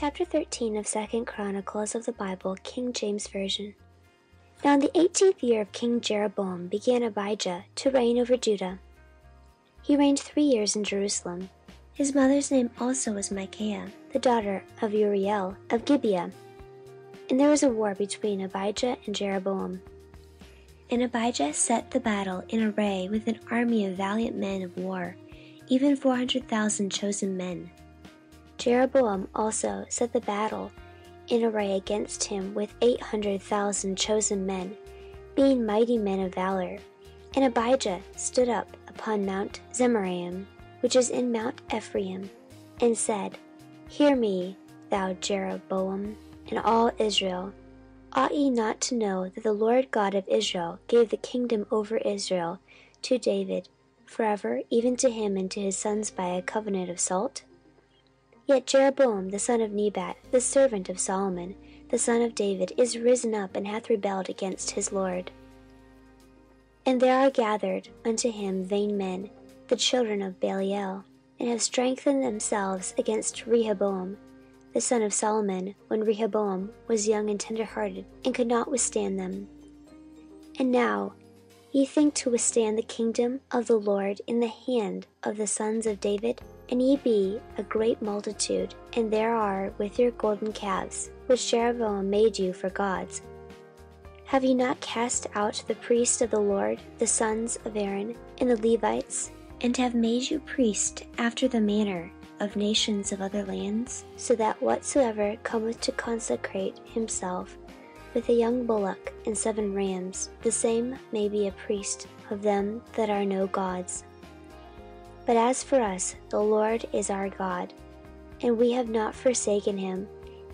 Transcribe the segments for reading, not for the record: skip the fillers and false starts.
Chapter 13 of 2 Chronicles of the Bible, King James Version. Now in the 18th year of King Jeroboam began Abijah to reign over Judah. He reigned 3 years in Jerusalem. His mother's name also was Micaiah, the daughter of Uriel of Gibeah. And there was a war between Abijah and Jeroboam. And Abijah set the battle in array with an army of valiant men of war, even 400,000 chosen men. Jeroboam also set the battle in array against him with 800,000 chosen men, being mighty men of valor. And Abijah stood up upon Mount Zemaraim, which is in Mount Ephraim, and said, Hear me, thou Jeroboam, and all Israel. Ought ye not to know that the Lord God of Israel gave the kingdom over Israel to David forever, even to him and to his sons by a covenant of salt? Yet Jeroboam the son of Nebat, the servant of Solomon, the son of David, is risen up, and hath rebelled against his Lord. And there are gathered unto him vain men, the children of Belial, and have strengthened themselves against Rehoboam, the son of Solomon, when Rehoboam was young and tender-hearted, and could not withstand them. And now ye think to withstand the kingdom of the Lord in the hand of the sons of David? And ye be a great multitude, and there are with your golden calves, which Jeroboam made you for gods. Have ye not cast out the priests of the Lord, the sons of Aaron, and the Levites, and have made you priests after the manner of nations of other lands, so that whatsoever cometh to consecrate himself with a young bullock and 7 rams, the same may be a priest of them that are no gods? But as for us, the Lord is our God, and we have not forsaken him.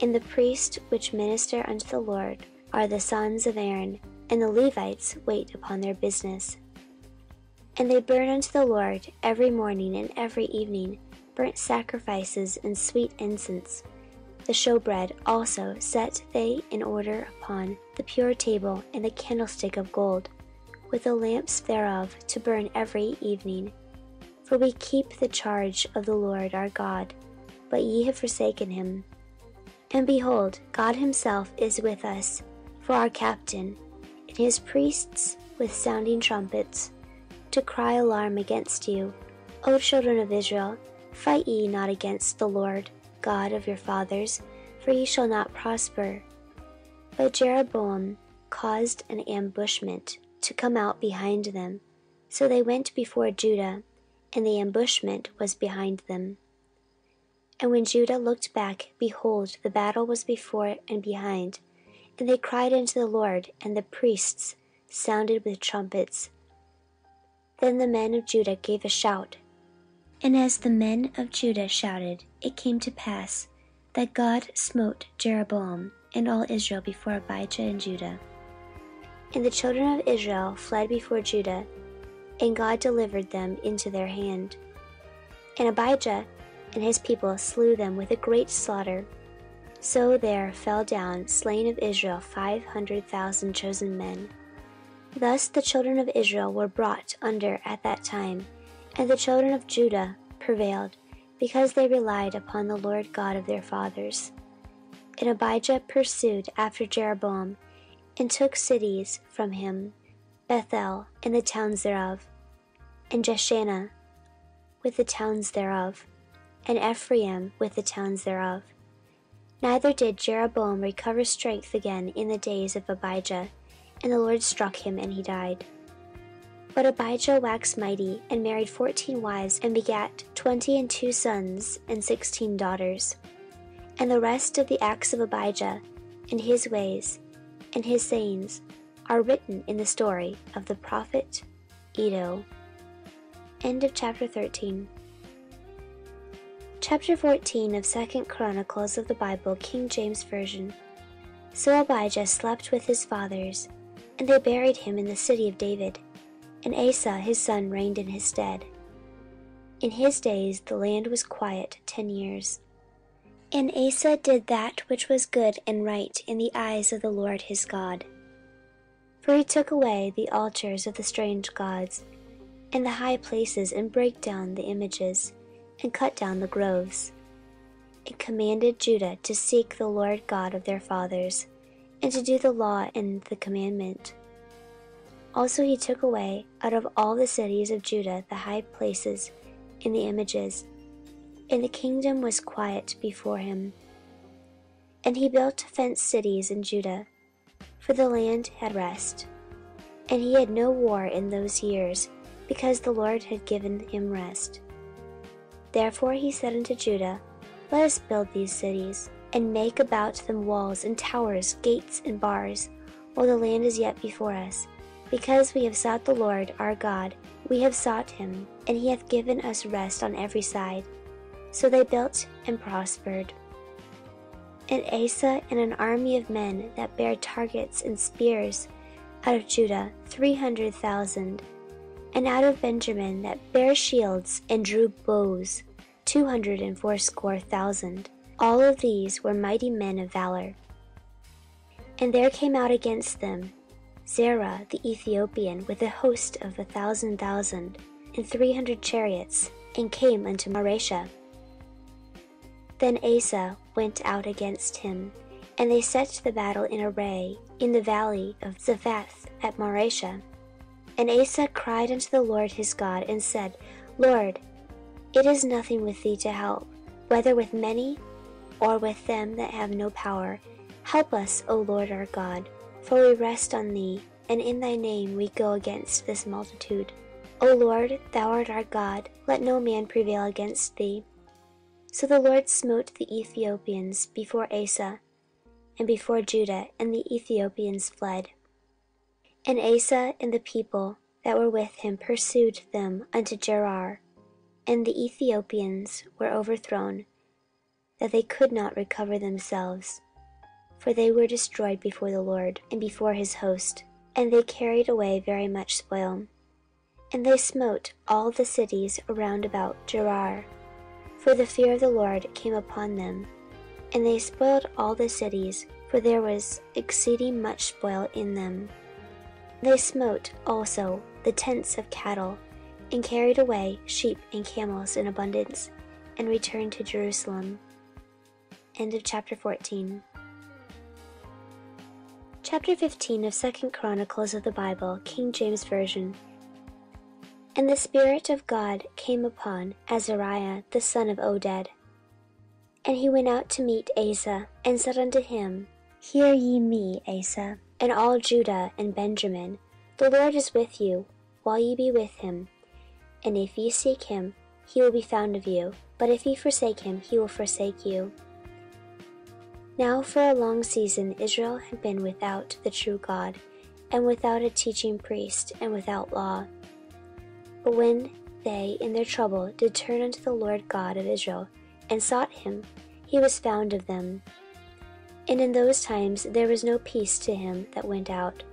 And the priests which minister unto the Lord are the sons of Aaron, and the Levites wait upon their business. And they burn unto the Lord every morning and every evening burnt sacrifices and sweet incense. The showbread also set they in order upon the pure table, and the candlestick of gold, with the lamps thereof, to burn every evening. For we keep the charge of the Lord our God, but ye have forsaken him. And behold, God himself is with us for our captain, and his priests with sounding trumpets, to cry alarm against you. O children of Israel, fight ye not against the Lord God of your fathers, for ye shall not prosper. But Jeroboam caused an ambushment to come out behind them. So they went before Judah, and the ambushment was behind them. And when Judah looked back, behold, the battle was before and behind. And they cried unto the Lord, and the priests sounded with trumpets. Then the men of Judah gave a shout. And as the men of Judah shouted, it came to pass that God smote Jeroboam and all Israel before Abijah and Judah. And the children of Israel fled before Judah, and God delivered them into their hand. And Abijah and his people slew them with a great slaughter. So there fell down slain of Israel 500,000 chosen men. Thus the children of Israel were brought under at that time, and the children of Judah prevailed, because they relied upon the Lord God of their fathers. And Abijah pursued after Jeroboam, and took cities from him, Bethel and the towns thereof, and Jeshanah with the towns thereof, and Ephraim with the towns thereof. Neither did Jeroboam recover strength again in the days of Abijah, and the Lord struck him, and he died. But Abijah waxed mighty, and married 14 wives, and begat 22 sons and 16 daughters. And the rest of the acts of Abijah, and his ways, and his sayings, are written in the story of the prophet Iddo. End of chapter 13. Chapter 14 of 2 Chronicles of the Bible, King James Version. So Abijah slept with his fathers, and they buried him in the city of David. And Asa his son reigned in his stead. In his days the land was quiet 10 years. And Asa did that which was good and right in the eyes of the Lord his God. For he took away the altars of the strange gods, and the high places, and brake down the images, and cut down the groves. and commanded Judah to seek the Lord God of their fathers, and to do the law and the commandment. Also he took away out of all the cities of Judah the high places and the images, and the kingdom was quiet before him. And he built fenced cities in Judah, for the land had rest. And he had no war in those years, because the Lord had given him rest. Therefore he said unto Judah, Let us build these cities, and make about them walls and towers, gates and bars, while the land is yet before us. Because we have sought the Lord our God, we have sought him, and he hath given us rest on every side. So they built and prospered. And Asa and an army of men that bare targets and spears out of Judah 300,000, and out of Benjamin that bare shields and drew bows 280,000. All of these were mighty men of valor. And there came out against them Zerah the Ethiopian with a host of 1,000,000 and 300 chariots, and came unto Mareshah. Then Asa went out against him, and they set the battle in array in the valley of Zaphath at Mareshah. And Asa cried unto the Lord his God, and said, Lord, it is nothing with thee to help, whether with many or with them that have no power. Help us, O Lord our God, for we rest on thee, and in thy name we go against this multitude. O Lord, thou art our God, let no man prevail against thee. So the Lord smote the Ethiopians before Asa and before Judah, and the Ethiopians fled. And Asa and the people that were with him pursued them unto Gerar, and the Ethiopians were overthrown, that they could not recover themselves, for they were destroyed before the Lord and before his host, and they carried away very much spoil. And they smote all the cities round about Gerar, for the fear of the Lord came upon them. And they spoiled all the cities, for there was exceeding much spoil in them. They smote also the tents of cattle, and carried away sheep and camels in abundance, and returned to Jerusalem. End of chapter 14. Chapter 15 of 2 Chronicles of the Bible, King James Version. And the Spirit of God came upon Azariah the son of Oded. And he went out to meet Asa, and said unto him, Hear ye me, Asa, and all Judah and Benjamin. The Lord is with you, while ye be with him. And if ye seek him, he will be found of you. But if ye forsake him, he will forsake you. Now for a long season Israel had been without the true God, and without a teaching priest, and without law. But when they in their trouble did turn unto the Lord God of Israel, and sought him, he was found of them. And in those times there was no peace to him that went out,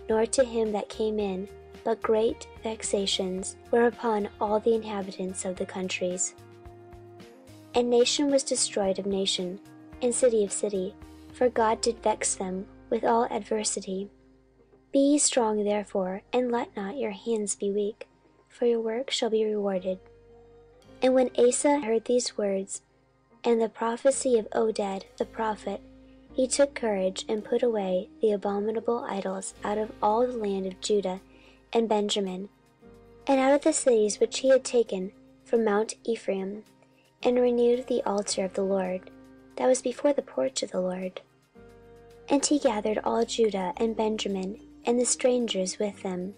nor to him that came in, but great vexations were upon all the inhabitants of the countries. And nation was destroyed of nation, and city of city, for God did vex them with all adversity. Be ye strong therefore, and let not your hands be weak, for your work shall be rewarded. And when Asa heard these words, and the prophecy of Oded the prophet, he took courage, and put away the abominable idols out of all the land of Judah and Benjamin, and out of the cities which he had taken from Mount Ephraim, and renewed the altar of the Lord, that was before the porch of the Lord. And he gathered all Judah and Benjamin, and the strangers with them,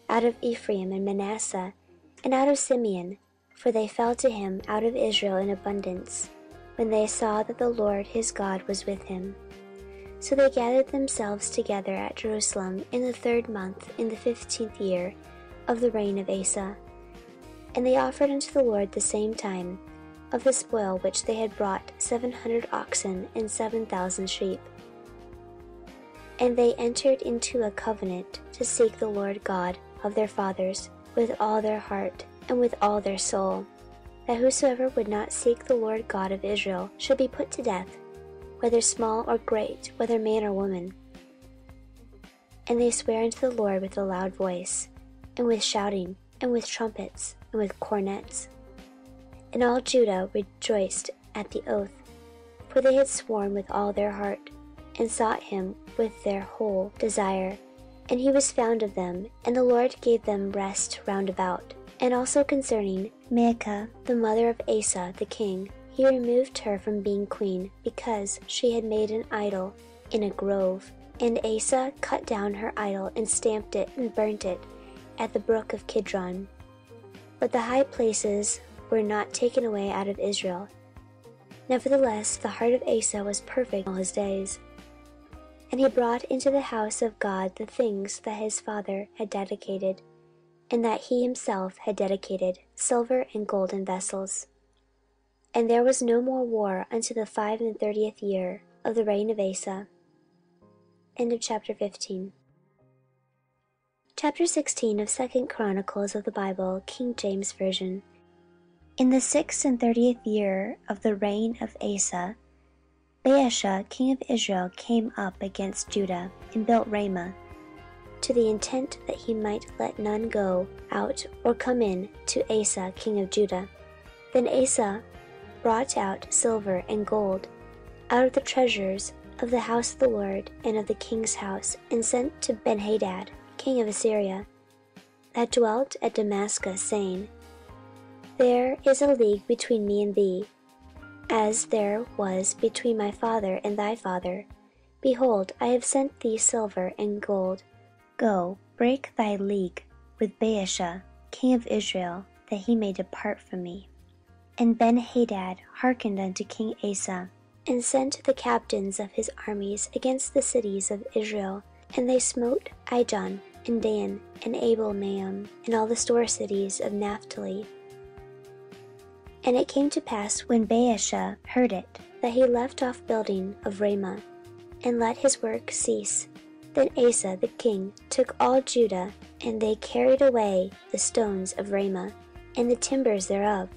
out of Ephraim and Manasseh, and out of Simeon, for they fell to him out of Israel in abundance, when they saw that the Lord his God was with him. So they gathered themselves together at Jerusalem in the 3rd month, in the 15th year of the reign of Asa. And they offered unto the Lord the same time of the spoil which they had brought 700 oxen and 7,000 sheep. And they entered into a covenant to seek the Lord God of their fathers with all their heart and with all their soul, that whosoever would not seek the Lord God of Israel should be put to death, whether small or great, whether man or woman. And they sware unto the Lord with a loud voice, and with shouting, and with trumpets, and with cornets. And all Judah rejoiced at the oath for they had sworn with all their heart, and sought him with their whole desire. And he was found of them, and the Lord gave them rest round about. And also concerning Maacah, the mother of Asa the king, he removed her from being queen, because she had made an idol in a grove. And Asa cut down her idol, and stamped it, and burnt it at the brook of Kidron. But the high places were not taken away out of Israel. Nevertheless the heart of Asa was perfect all his days. And he brought into the house of God the things that his father had dedicated, and that he himself had dedicated, silver and golden vessels. And there was no more war unto the 35th year of the reign of Asa. End of chapter 15. Chapter 16 of 2 Chronicles of the Bible, King James Version. In the 36th year of the reign of Asa, Baasha king of Israel came up against Judah, and built Ramah, to the intent that he might let none go out or come in to Asa king of Judah. Then Asa brought out silver and gold out of the treasures of the house of the Lord and of the king's house, and sent to Benhadad king of Assyria, that dwelt at Damascus, saying, There is a league between me and thee, as there was between my father and thy father. Behold, I have sent thee silver and gold. Go, break thy league with Baasha king of Israel, that he may depart from me. And Benhadad hearkened unto King Asa, and sent the captains of his armies against the cities of Israel. And they smote Ijon, and Dan, and Abel-maim, and all the store cities of Naphtali. And it came to pass, when Baasha heard it, that he left off building of Ramah, and let his work cease. Then Asa the king took all Judah, and they carried away the stones of Ramah, and the timbers thereof,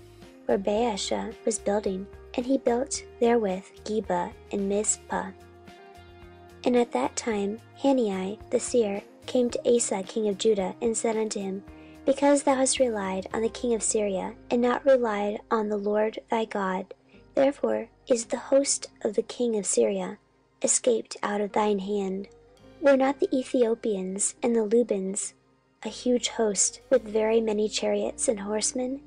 where Baasha was building, and he built therewith Geba and Mizpah. And at that time Hanani the seer came to Asa king of Judah, and said unto him, Because thou hast relied on the king of Syria, and not relied on the Lord thy God, therefore is the host of the king of Syria escaped out of thine hand. Were not the Ethiopians and the Lubims a huge host, with very many chariots and horsemen?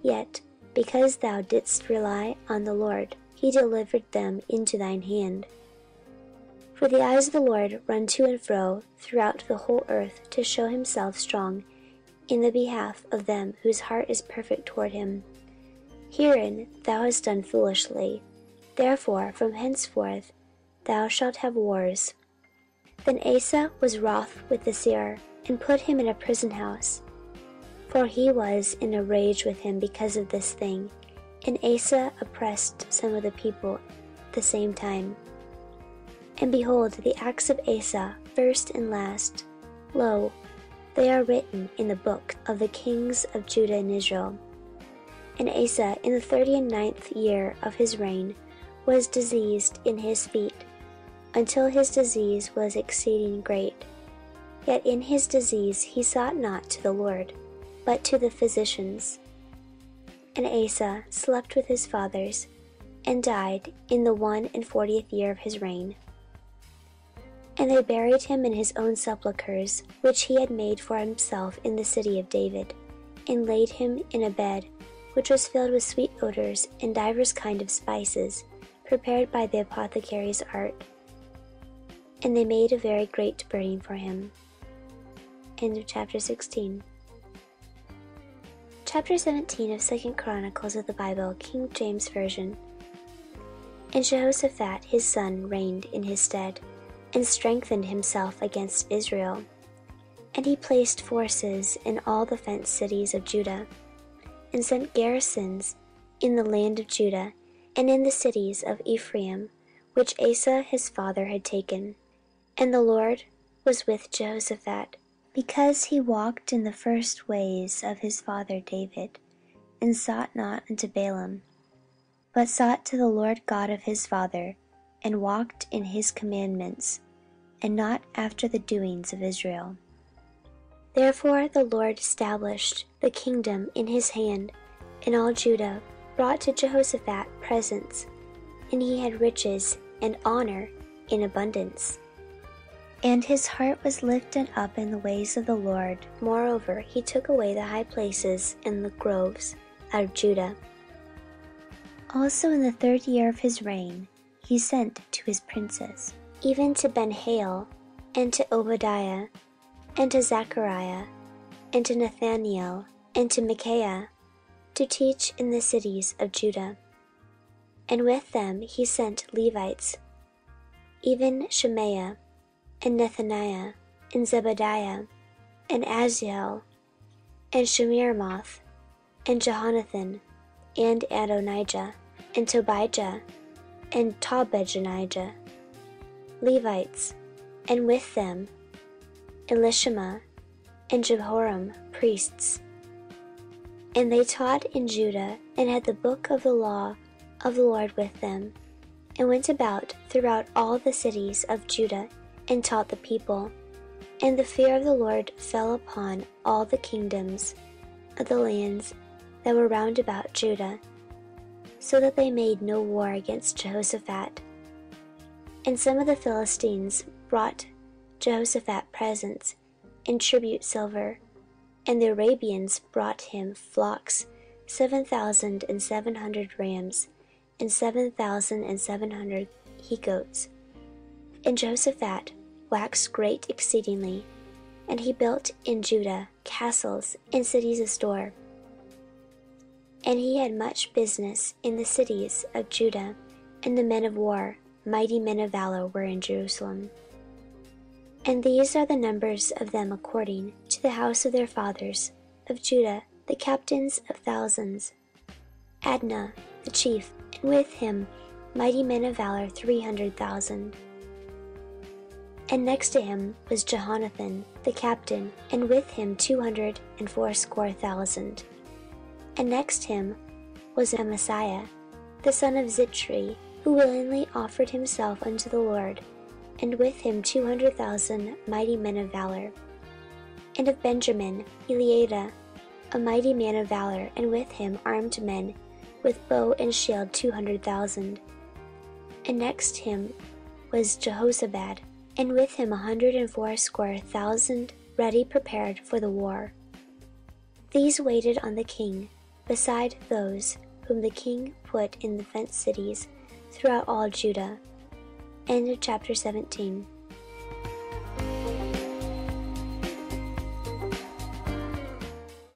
Yet, because thou didst rely on the Lord, he delivered them into thine hand. For the eyes of the Lord run to and fro throughout the whole earth, to show himself strong in the behalf of them whose heart is perfect toward him. Herein thou hast done foolishly. Therefore from henceforth thou shalt have wars. Then Asa was wroth with the seer, and put him in a prison house, for he was in a rage with him because of this thing. And Asa oppressed some of the people at the same time. And behold, the acts of Asa, first and last, lo, they are written in the book of the kings of Judah and Israel. And Asa, in the 39th year of his reign, was diseased in his feet, until his disease was exceeding great. Yet in his disease he sought not to the Lord, but to the physicians. And Asa slept with his fathers, and died in the 41st year of his reign. And they buried him in his own sepulchres, which he had made for himself in the city of David, and laid him in a bed which was filled with sweet odours and divers kind of spices, prepared by the apothecary's art. And they made a very great burning for him. End of chapter 16. Chapter 17 of 2 Chronicles of the Bible, King James Version. And Jehoshaphat his son reigned in his stead, and strengthened himself against Israel. And he placed forces in all the fenced cities of Judah, and sent garrisons in the land of Judah, and in the cities of Ephraim, which Asa his father had taken. And the Lord was with Jehoshaphat, because he walked in the first ways of his father David, and sought not unto Baalim, but sought to the Lord God of his father, and walked in his commandments, and not after the doings of Israel. Therefore the Lord established the kingdom in his hand, and all Judah brought to Jehoshaphat presents and he had riches and honor in abundance. And his heart was lifted up in the ways of the Lord. Moreover, he took away the high places and the groves out of Judah. Also in the 3rd year of his reign, he sent to his princes, even to Ben-Hail, and to Obadiah, and to Zechariah, and to Nathaniel, and to Micaiah, to teach in the cities of Judah. And with them he sent Levites, even Shemaiah, and Nethaniah, and Zebadiah, and Aziel, and Shemiramoth, and Jehonathan, and Adonijah, and Tobijah, and Tobadonijah, Levites, and with them Elishama and Jehoram, priests. And they taught in Judah, and had the book of the law of the Lord with them, and went about throughout all the cities of Judah, and taught the people. And the fear of the Lord fell upon all the kingdoms of the lands that were round about Judah, so that they made no war against Jehoshaphat. And some of the Philistines brought Jehoshaphat presents and tribute silver, and the Arabians brought him flocks, 7,700 rams, and 7,700 he-goats. And Jehoshaphat waxed great exceedingly, and he built in Judah castles and cities of store. And he had much business in the cities of Judah, and the men of war, mighty men of valor, were in Jerusalem. And these are the numbers of them according to the house of their fathers: of Judah, the captains of thousands, Adnah the chief, and with him mighty men of valor 300,000. And next to him was Jehonathan the captain, and with him 280,000. And next him was Amasiah the son of Zitri, who willingly offered himself unto the Lord, and with him 200,000 mighty men of valor. And of Benjamin, Eliada, a mighty man of valor, and with him armed men with bow and shield 200,000. And next him was Jehozabad, and with him 180,000 ready prepared for the war. These waited on the king, beside those whom the king put in the fenced cities throughout all Judah. End of chapter 17.